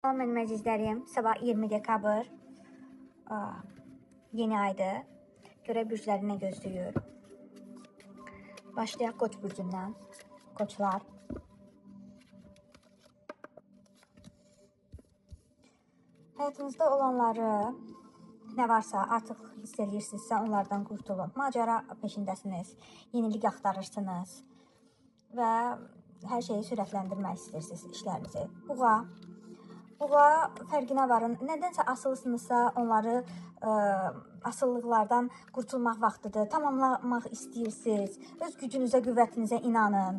Salam mənim əzizlərim, sabah 20 dekabr yeni aydır. Görək bürcləri nə gözləyir. Başlayaq Qoç bürcündən. Qoçlar. Həyatınızda olanları nə varsa artıq hiss edirsinizsə onlardan qurtulun. Macəra peşindəsiniz, yenilik axtarırsınız və hər şeyi sürətləndirmək istəyirsiniz işlərinizi. Buğa fərqinə varın. Nədənsə asılısınızsa onları asıllıqlardan qurtulmaq vaxtıdır. Tamamlamaq istəyirsiniz. Öz gücünüzə, qüvvətinizə inanın.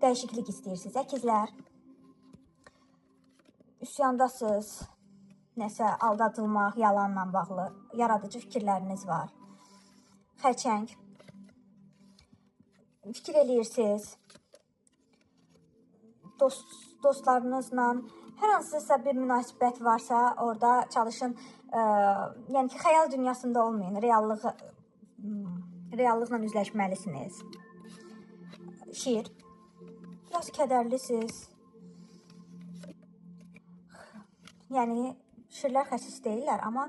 Dəyişiklik istəyirsiniz. Əkizlər. Üsyandasınız. Nəsə aldadılmaq, yalanla bağlı yaradıcı fikirləriniz var. Xərçəng. Fikir eləyirsiniz. Dostlarınızla hər hansısa bir münasibət varsa orada çalışın. Yəni ki, xəyal dünyasında olmayın. Reallıqla üzləşməlisiniz. Şir. Biraz kədərlisiniz. Yəni şirlər xəsis deyirlər, amma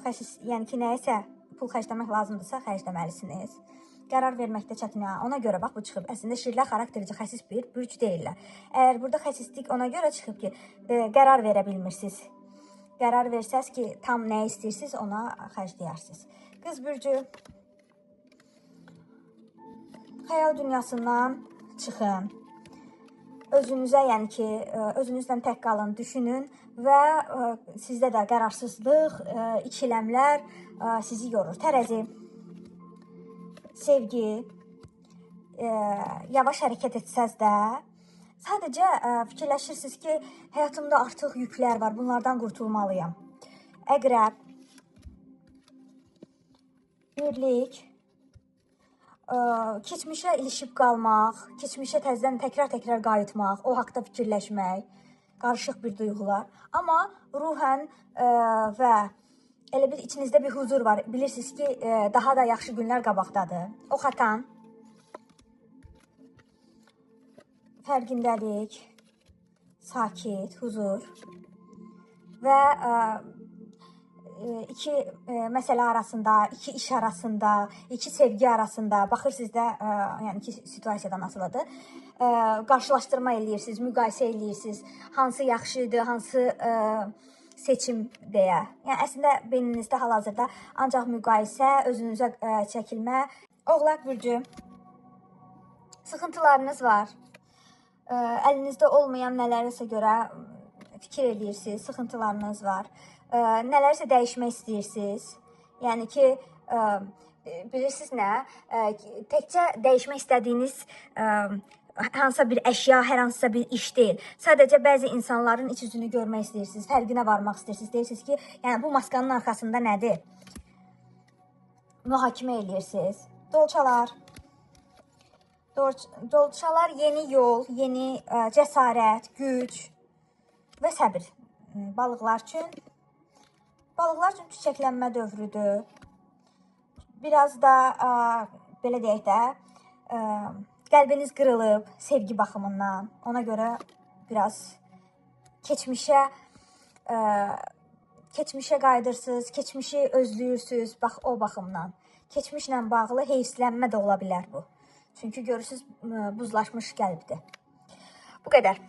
xəsis, yəni ki, nəyisə pul xərcləmək lazımdırsa xərcləməlisiniz. Qərar verməkdə çətinlik. Ona görə bax bu çıxıb. Əslində şirlər xarakterici xəsis bir bürc deyirlər. Əgər burada xəsislik ona görə çıxıb ki, qərar verə bilmirsiniz. Qərar versəz ki, tam nə istəyirsiniz, ona xərcləyirsiniz. Qız bürcü. Xəyal dünyasından çıxın. Özünüzə, yəni ki, özünüzlə tək qalın, düşünün və sizdə də qərarsızlıq, ikiləmlər sizi yorur. Tərəzi. Sevgi, yavaş hərəkət etsəz də, sadəcə fikirləşirsiniz ki, həyatımda artıq yüklər var, bunlardan qurtulmalıyam. Əqrəb, birlik, keçmişə ilişib qalmaq, keçmişə təzədən təkrar qayıtmaq, o haqda fikirləşmək, qarışıq bir duyğular. Amma ruhən və elə bir içinizdə bir huzur var. Bilirsiniz ki, daha da yaxşı günlər qabaqdadır. Oxatan, fərqindəlik, sakit, huzur və iki məsələ arasında, iki iş arasında, iki sevgi arasında, baxırsınız da, yəni ki, situasiyadan asılıdır. Qarşılaşdırma eləyirsiniz, müqayisə eləyirsiniz. Hansı yaxşıdır, hansı seçim deyə. Yəni əslində beyninizdə hal-hazırda ancaq müqayisə, özünüzə çəkilmə. Oğlaq bürcü. Sıxıntılarınız var. Əlinizdə olmayan nələrisə görə fikir eləyirsiniz, sıxıntılarınız var. Nələrsə dəyişmək istəyirsiniz. Yəni ki, bilirsiniz nə? Təkcə dəyişmək istədiyiniz hansısa bir əşya, hər hansısa bir iş deyil. Sadəcə bəzi insanların iç üzünü görmək istəyirsiniz, fərqinə varmaq istəyirsiniz. Deyirsiniz ki, yəni bu maskanın arxasında nədir? Mühakimə eləyirsiniz. Dolçalar. Dolçalar yeni yol, yeni cəsarət, güc və səbir. Balıqlar üçün çiçəklənmə dövrüdür. Biraz da, belə deyək də, qəlbiniz qırılıb sevgi baxımından. Ona görə biraz keçmişə qayıdırsınız, keçmişi özləyirsiniz, bax o baxımdan. Keçmişlə bağlı heyfslənmə də ola bilər bu. Çünki görürsünüz, buzlaşmış qəlbdir. Bu qədər.